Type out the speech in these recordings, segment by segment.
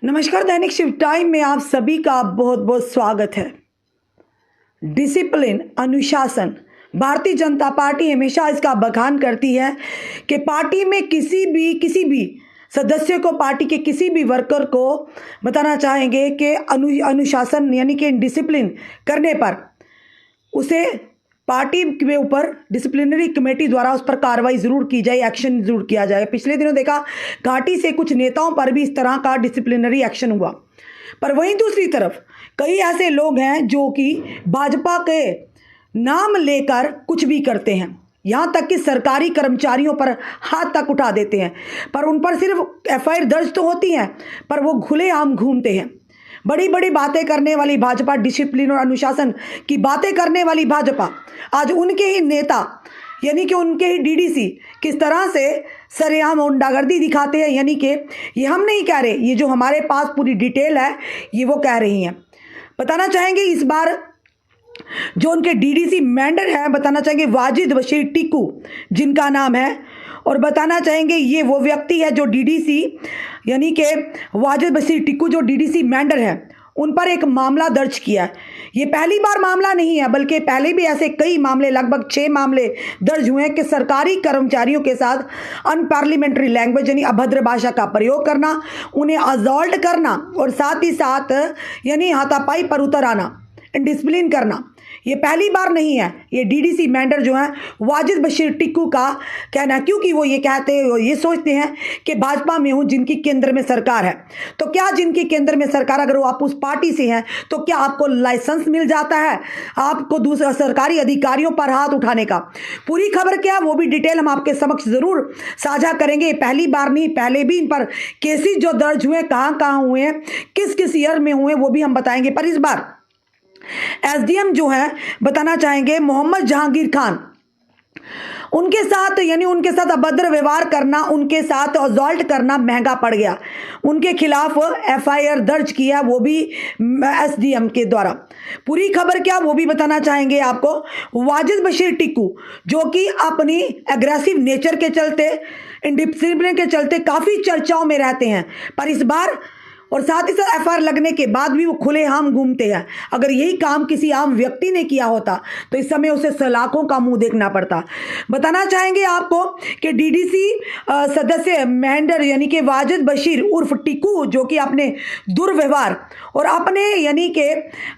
नमस्कार। दैनिक शिव टाइम में आप सभी का बहुत बहुत स्वागत है। डिसिप्लिन, अनुशासन, भारतीय जनता पार्टी हमेशा इसका बखान करती है कि पार्टी में किसी भी सदस्य को, पार्टी के किसी भी वर्कर को बताना चाहेंगे कि अनुशासन यानी कि डिसिप्लिन करने पर उसे पार्टी के ऊपर डिसिप्लिनरी कमेटी द्वारा उस पर कार्रवाई ज़रूर की जाए, एक्शन ज़रूर किया जाए। पिछले दिनों देखा घाटी से कुछ नेताओं पर भी इस तरह का डिसिप्लिनरी एक्शन हुआ। पर वहीं दूसरी तरफ कई ऐसे लोग हैं जो कि भाजपा के नाम लेकर कुछ भी करते हैं, यहाँ तक कि सरकारी कर्मचारियों पर हाथ तक उठा देते हैं। पर उन पर सिर्फ एफआईआर दर्ज तो होती हैं, पर वो खुलेआम घूमते हैं। बड़ी बड़ी बातें करने वाली भाजपा, डिसिप्लिन और अनुशासन की बातें करने वाली भाजपा, आज उनके ही नेता यानी कि उनके ही डीडीसी किस तरह से सरेआम गुंडागर्दी दिखाते हैं। यानी कि ये हम नहीं कह रहे, ये जो हमारे पास पूरी डिटेल है ये वो कह रही हैं। बताना चाहेंगे इस बार जो उनके डीडीसी मेंबर है, बताना चाहेंगे वाजिद बशीर टिक्कू जिनका नाम है, और बताना चाहेंगे ये वो व्यक्ति है जो डीडीसी यानी कि वाजिद बशीर टिक्कू जो डीडीसी मेंबर है, उन पर एक मामला दर्ज किया है। ये पहली बार मामला नहीं है, बल्कि पहले भी ऐसे कई मामले, लगभग 6 मामले दर्ज हुए हैं कि सरकारी कर्मचारियों के साथ अनपार्लियामेंट्री लैंग्वेज यानी अभद्र भाषा का प्रयोग करना, उन्हें असॉल्ट करना और साथ ही साथ यानी हाथापाई पर उतर आना, डिसिप्लिन करना। ये पहली बार नहीं है। ये डीडीसी मेंबर जो है वाजिद बशीर टिक्कू का कहना है, क्योंकि वो ये कहते हैं, ये सोचते हैं कि भाजपा में हूँ जिनकी केंद्र में सरकार है। तो क्या जिनकी केंद्र में सरकार, अगर वो आप उस पार्टी से हैं तो क्या आपको लाइसेंस मिल जाता है आपको दूसरा सरकारी अधिकारियों पर हाथ उठाने का? पूरी खबर क्या, वो भी डिटेल हम आपके समक्ष ज़रूर साझा करेंगे। पहली बार नहीं, पहले भी इन पर केसेस जो दर्ज हुए, कहाँ हुए हैं, किस किस ईयर में हुए, वो भी हम बताएंगे। पर इस बार एसडीएम जो है, बताना चाहेंगे मोहम्मद जहांगीर खान, उनके साथ यानी उनके साथ अभद्र व्यवहार करना, उनके साथ असॉल्ट करना महंगा पड़ गया। उनके खिलाफ एफआईआर दर्ज किया, वो भी एसडीएम के द्वारा। पूरी खबर क्या, वो भी बताना चाहेंगे आपको। वाजिद बशीर टिक्कू जो कि अपनी एग्रेसिव नेचर के चलते, इंडिसिप्लिन के चलते काफ़ी चर्चाओं में रहते हैं, पर इस बार और साथ ही साथ एफआईआर लगने के बाद भी वो खुलेआम घूमते हैं। अगर यही काम किसी आम व्यक्ति ने किया होता तो इस समय उसे सलाखों का मुंह देखना पड़ता। बताना चाहेंगे आपको कि डीडीसी सदस्य मेंबर यानी कि वाजिद बशीर उर्फ टिक्कू जो कि अपने दुर्व्यवहार और अपने यानी कि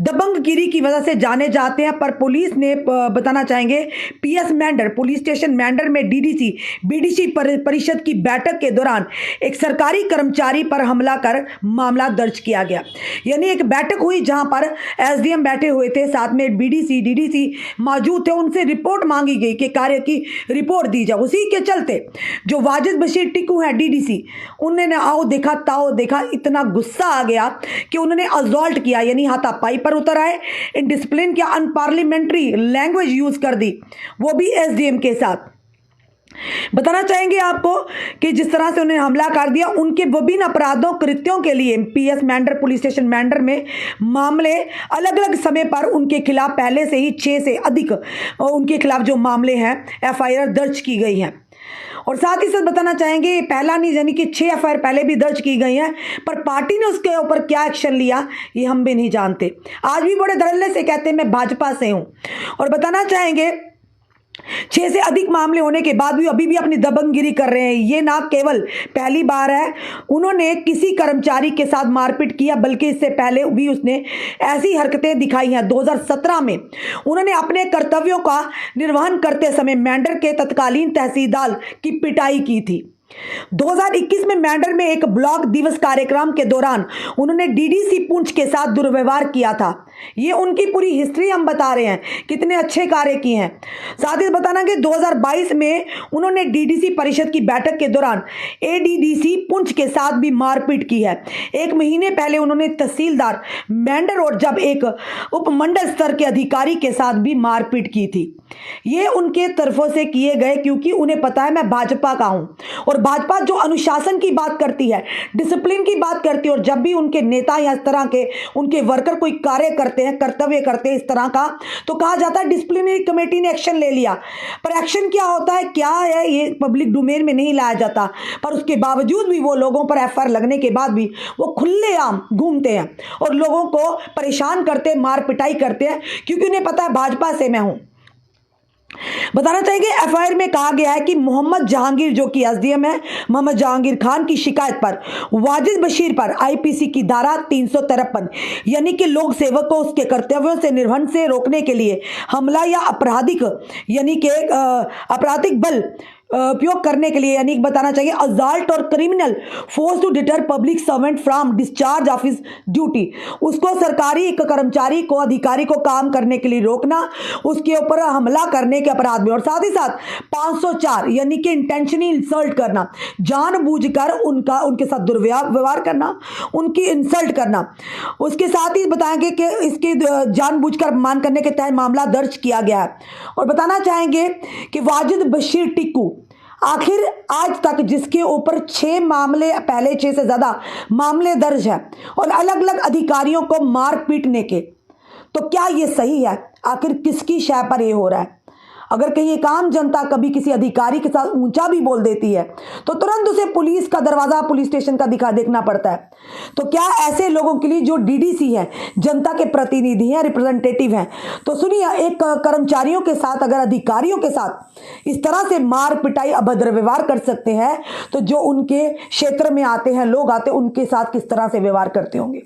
दबंगगिरी की वजह से जाने जाते हैं। पर पुलिस ने, बताना चाहेंगे PS member, police station member में डीडीसी बीडीसी परिषद की बैठक के दौरान एक सरकारी कर्मचारी पर हमला कर मामला दर्ज किया गया। यानी एक बैठक हुई जहां पर एसडीएम बैठे हुए थे, साथ में बीडीसी डीडीसी मौजूद थे, उनसे रिपोर्ट मांगी गई कि कार्य की रिपोर्ट दी जाए। उसी के चलते जो वाजिद बशीर टिक्कू है डीडीसी, उन्होंने आओ देखा ताओ देखा, इतना गुस्सा आ गया कि उन्होंने असॉल्ट किया, यानी हाथापाई पर उतर आए, इनडिसिप्लिन किया, अनपार्लियामेंट्री लैंग्वेज यूज कर दी, वो भी एसडीएम के साथ। बताना चाहेंगे आपको कि जिस तरह से उन्हें हमला कर दिया, उनके विभिन्न अपराधों कृत्यों के लिए PS member, police station member में मामले अलग अलग समय पर उनके खिलाफ पहले से ही 6 से अधिक उनके खिलाफ जो मामले हैं एफआईआर दर्ज की गई हैं। और साथ ही साथ बताना चाहेंगे पहला नहीं, यानी कि 6 एफआईआर पहले भी दर्ज की गई हैं, पर पार्टी ने उसके ऊपर क्या एक्शन लिया ये हम भी नहीं जानते। आज भी बड़े धड़ल्ले से कहते हैं मैं भाजपा से हूँ। और बताना चाहेंगे 6 से अधिक मामले होने के बाद भी अभी भी अपनी दबंगगिरी कर रहे हैं। ये ना केवल पहली बार है उन्होंने किसी कर्मचारी के साथ मारपीट किया, बल्कि इससे पहले भी उसने ऐसी हरकतें दिखाई हैं। 2017 में उन्होंने अपने कर्तव्यों का निर्वहन करते समय मेंढर के तत्कालीन तहसीलदार की पिटाई की थी। 2021 में मेंढर में एक ब्लॉक दिवस कार्यक्रम के दौरान उन्होंने डीडीसी पुंछ के साथ दुर्व्यवहार किया था। ये उनकी पूरी हिस्ट्री हम बता रहे हैं, कितने अच्छे कार्य किए हैं। साथ ही बताना कि 2022 में उन्होंने डीडीसी परिषद की बैठक के दौरान एडीडीसी पुंछ के साथ भी मारपीट की है। 1 महीने पहले उन्होंने तहसीलदार मेंढर और जब एक उपमंडल स्तर के अधिकारी के साथ भी मारपीट की थी। ये उनके तरफों से किए गए, क्योंकि उन्हें पता है मैं भाजपा का हूं और भाजपा जो अनुशासन की बात करती है, डिसिप्लिन की बात करती है, और जब भी उनके नेता या इस तरह के उनके वर्कर कोई कार्य करते करते हैं, कर्तव्य करते हैं इस तरह का, तो कहा जाता है डिसिप्लिनरी कमेटी ने एक्शन ले लिया। पर एक्शन क्या होता है, क्या है, ये पब्लिक डोमेन में नहीं लाया जाता। पर उसके बावजूद भी वो लोगों पर एफआईआर लगने के बाद भी वो खुलेआम घूमते हैं और लोगों को परेशान करते हैं, मार पिटाई करते हैं, क्योंकि उन्हें पता है भाजपा से मैं हूं। बताना चाहेंगे एफआईआर में कहा गया है कि मोहम्मद जहांगीर जो कि एसडीएम है, मोहम्मद जहांगीर खान की शिकायत पर वाजिद बशीर पर आईपीसी की धारा 353 यानी कि लोक सेवक को उसके कर्तव्यों से निर्वहन से रोकने के लिए हमला या आपराधिक यानी कि आपराधिक बल उपयोग करने के लिए, यानी बताना चाहिए असाल्ट और criminal force to deter public servant from discharge of his duty, उसको सरकारी एक कर्मचारी को, अधिकारी को काम करने के लिए रोकना, उसके ऊपर हमला करने के अपराध में, और साथ ही साथ 504 यानी कि इंटेंशनली इंसल्ट करना, जानबूझकर उनके साथ दुर्व्यवहार करना, उनकी इंसल्ट करना। उसके साथ ही बताएंगे कि इसके जानबूझकर अपमान करने के तहत मामला दर्ज किया गया है। और बताना चाहेंगे कि वाजिद बशीर टिक्कू आखिर आज तक जिसके ऊपर 6 मामले, पहले 6 से ज्यादा मामले दर्ज है और अलग अलग अधिकारियों को मार पीटने के, तो क्या ये सही है? आखिर किसकी शय पर ये हो रहा है? अगर कहीं एक आम जनता कभी किसी अधिकारी के साथ ऊंचा भी बोल देती है तो तुरंत उसे पुलिस का दरवाजा, पुलिस स्टेशन का देखना पड़ता है। तो क्या ऐसे लोगों के लिए जो डीडीसी है, जनता के प्रतिनिधि हैं, रिप्रेजेंटेटिव हैं, तो सुनिए, एक कर्मचारियों के साथ अगर अधिकारियों के साथ इस तरह से मार पिटाई, अभद्र व्यवहार कर सकते हैं, तो जो उनके क्षेत्र में आते हैं, लोग आते हैं, उनके साथ किस तरह से व्यवहार करते होंगे?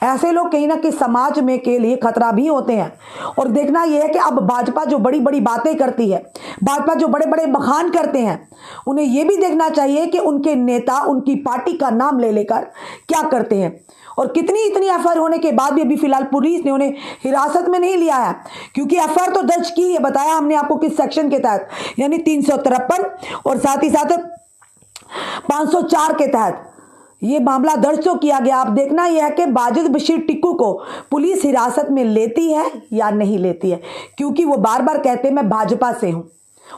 ऐसे लोग कहीं ना कहीं समाज में के लिए खतरा भी होते हैं। और देखना यह है कि अब भाजपा जो बड़ी बड़ी बातें करती है, भाजपा जो बड़े बड़े बखान करते हैं, उन्हें यह भी देखना चाहिए कि उनके नेता उनकी पार्टी का नाम ले लेकर क्या करते हैं। और कितनी इतनी एफआईआर होने के बाद भी अभी फिलहाल पुलिस ने उन्हें हिरासत में नहीं लिया है, क्योंकि एफआईआर तो दर्ज की है, बताया हमने आपको किस सेक्शन के तहत, यानी 353 और साथ ही साथ 504 के तहत ये मामला दर्ज तो किया गया। आप देखना यह है कि वाजिद बशीर टिक्कू को पुलिस हिरासत में लेती है या नहीं लेती है, क्योंकि वो बार बार कहते हैं मैं भाजपा से हूं,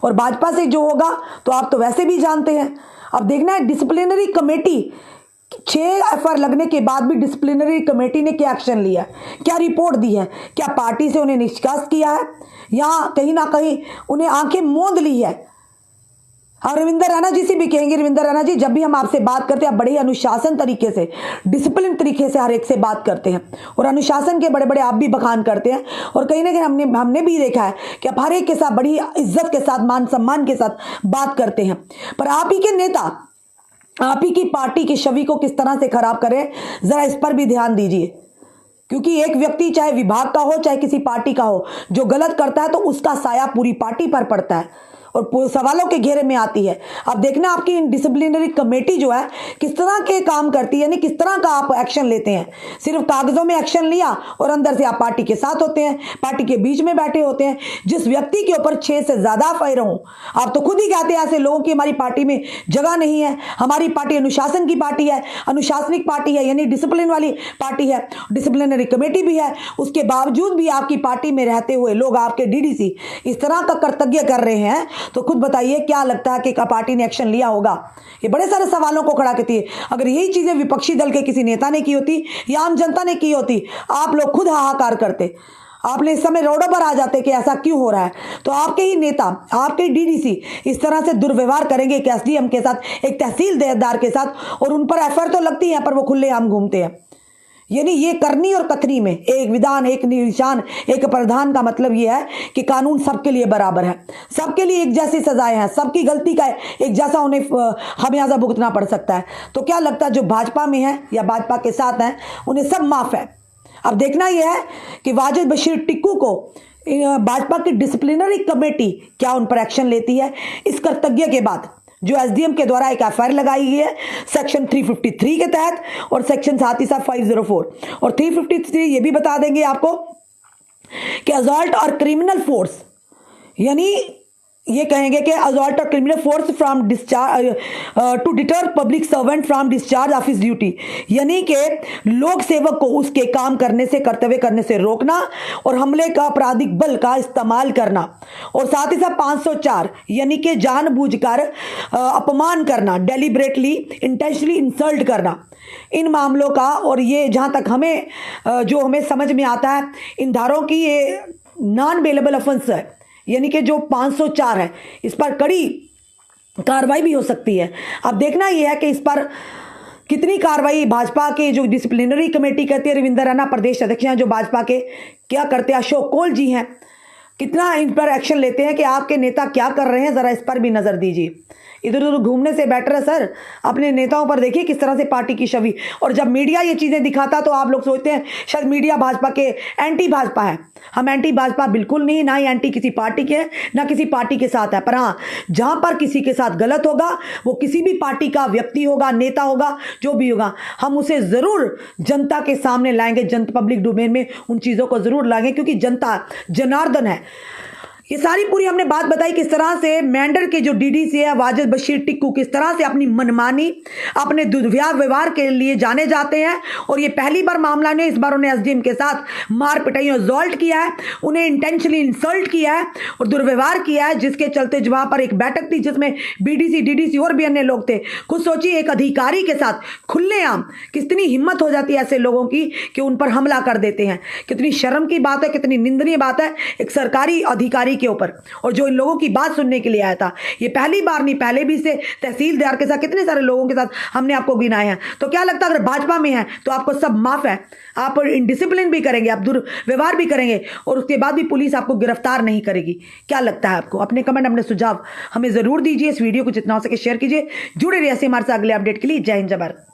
और भाजपा से जो होगा तो आप तो वैसे भी जानते हैं। अब देखना है डिसिप्लिनरी कमेटी, 6 एफआईआर लगने के बाद भी डिसिप्लिनरी कमेटी ने क्या एक्शन लिया, क्या रिपोर्ट दी है, क्या पार्टी से उन्हें निष्कासित किया है, या कहीं ना कहीं उन्हें आंखें मूंद ली है। और रविंदर रैना जी से भी कहेंगे, रविंदर रैना जी, जब भी हम आपसे बात करते हैं आप बड़े अनुशासन तरीके से, डिसिप्लिन तरीके से हर एक से बात करते हैं, और अनुशासन के बड़े बड़े आप भी बखान करते हैं। और कहीं ना कहीं हमने भी देखा है कि आप हर एक के साथ बड़ी इज्जत के साथ, मान सम्मान के साथ बात करते हैं। पर आप ही के नेता, आप ही की पार्टी की छवि को किस तरह से खराब करें, जरा इस पर भी ध्यान दीजिए। क्योंकि एक व्यक्ति चाहे विभाग का हो, चाहे किसी पार्टी का हो, जो गलत करता है तो उसका साया पूरी पार्टी पर पड़ता है और सवालों के घेरे में आती है। अब देखना आपकी डिसिप्लिनरी कमेटी जो है किस तरह के काम करती है, यानी किस तरह का आप एक्शन लेते हैं। सिर्फ कागजों में एक्शन लिया और अंदर से आप पार्टी के साथ होते हैं, पार्टी के बीच में बैठे होते हैं। जिस व्यक्ति के ऊपर 6 से ज्यादा एफआईआर हो, आप तो खुद ही कहते हैं ऐसे लोगों की हमारी पार्टी में जगह नहीं है, हमारी पार्टी अनुशासन की पार्टी है, अनुशासनिक पार्टी है, यानी डिसिप्लिन वाली पार्टी है, डिसिप्लिनरी कमेटी भी है। उसके बावजूद भी आपकी पार्टी में रहते हुए लोग, आपके डीडीसी इस तरह का कर्तव्य कर रहे हैं, तो खुद बताइए क्या लगता है कि पार्टी ने एक्शन लिया होगा? ये बड़े सारे सवालों को खड़ा करती है। अगर यही चीजें विपक्षी दल के किसी नेता ने की होती या आम जनता ने की होती, आप लोग खुद हाहाकार करते, आपने इस समय रोडों पर आ जाते कि ऐसा क्यों हो रहा है। तो आपके ही नेता, आपके डीडीसी इस तरह से दुर्व्यवहार करेंगे एक एसडीएम के साथ, एक तहसीलदार के साथ, और उन पर एफआईआर तो लगती है पर वो खुलेआम घूमते हैं। यानी ये करनी और कथनी में एक विधान, एक निशान, एक प्रावधान का मतलब ये है कि कानून सबके लिए बराबर है, सबके लिए एक जैसी सजाएं हैं, सबकी गलती का एक जैसा उन्हें खमियाजा भुगतना पड़ सकता है। तो क्या लगता है जो भाजपा में है या भाजपा के साथ हैं उन्हें सब माफ है? अब देखना यह है कि वाजिद बशीर टिक्कू को भाजपा की डिसिप्लिनरी कमेटी क्या उन पर एक्शन लेती है इस कर्तव्य के बाद, जो एसडीएम के द्वारा एक एफआईआर लगाई गई है सेक्शन 353 के तहत, और सेक्शन साथ ही साथ 504 और 353 ये भी बता देंगे आपको कि असॉल्ट और क्रिमिनल फोर्स, यानी ये कहेंगे कि assault of criminal force from discharge to deter public servant from discharge of his duty, यानी कि लोक सेवक को उसके काम करने से, कर्तव्य करने से रोकना और हमले का आपराधिक बल का इस्तेमाल करना। और साथ ही साथ 504 यानी कि जानबूझकर अपमान करना, डेलिबरेटली इंटेंशनली इंसल्ट करना, इन मामलों का। और ये जहाँ तक हमें जो हमें समझ में आता है, इन धाराओं की ये नॉन बेलेबल ऑफेंस है, यानी कि जो 504 है इस पर कड़ी कार्रवाई भी हो सकती है। अब देखना यह है कि इस पर कितनी कार्रवाई भाजपा के जो डिसिप्लिनरी कमेटी कहती है, रविंदर रैना प्रदेश अध्यक्ष हैं जो भाजपा के, क्या करते हैं, अशोक कौल जी हैं, कितना इन पर एक्शन लेते हैं कि आपके नेता क्या कर रहे हैं, ज़रा इस पर भी नज़र दीजिए। इधर उधर घूमने से बेटर है सर अपने नेताओं पर देखिए किस तरह से पार्टी की छवि। और जब मीडिया ये चीज़ें दिखाता तो आप लोग सोचते हैं शायद मीडिया भाजपा के एंटी भाजपा है। हम एंटी भाजपा बिल्कुल नहीं, ना ही एंटी किसी पार्टी के, ना किसी पार्टी के साथ है। पर हाँ, जहाँ पर किसी के साथ गलत होगा, वो किसी भी पार्टी का व्यक्ति होगा, नेता होगा, जो भी होगा, हम उसे ज़रूर जनता के सामने लाएंगे, जनता पब्लिक डोमेन में उन चीज़ों को ज़रूर लाएंगे, क्योंकि जनता जनार्दन है। ये सारी पूरी हमने बात बताई किस तरह से मेंढर के जो डीडीसी है वाजिद बशीर टिक्कू किस तरह से अपनी मनमानी, अपने दुर्व्यवहार के लिए जाने जाते हैं। और ये पहली बार मामला नहीं, इस बार उन्हें एसडीएम के साथ मार पिटाई और असॉल्ट किया है, उन्हें इंटेंशनली इंसल्ट किया है और दुर्व्यवहार किया है, जिसके चलते वहां पर एक बैठक थी जिसमें बीडीसी, डीडीसी और भी अन्य लोग थे। खुद सोचिए एक अधिकारी के साथ खुलेआम कितनी हिम्मत हो जाती है ऐसे लोगों की कि उन पर हमला कर देते हैं। कितनी शर्म की बात है, कितनी निंदनीय बात है एक सरकारी अधिकारी के ऊपर, और जो इन लोगों की बात सुनने के लिए आया था। ये पहली बार नहीं, पहले भी से तहसीलदार के साथ कितने सारे लोगों के साथ हमने आपको गिनाए हैं। तो क्या लगता है अगर भाजपा में है तो आपको सब माफ है, आप इनडिसिप्लिन भी करेंगे, आप दुर्व्यवहार भी करेंगे और उसके बाद भी पुलिस आपको गिरफ्तार नहीं करेगी? क्या लगता है आपको? अपने कमेंट, अपने सुझाव हमें जरूर दीजिए। इस वीडियो को जितना हो सके शेयर कीजिए। जुड़े रहिए हमारे साथ अगले अपडेट के लिए। जय हिंद, जय भारत।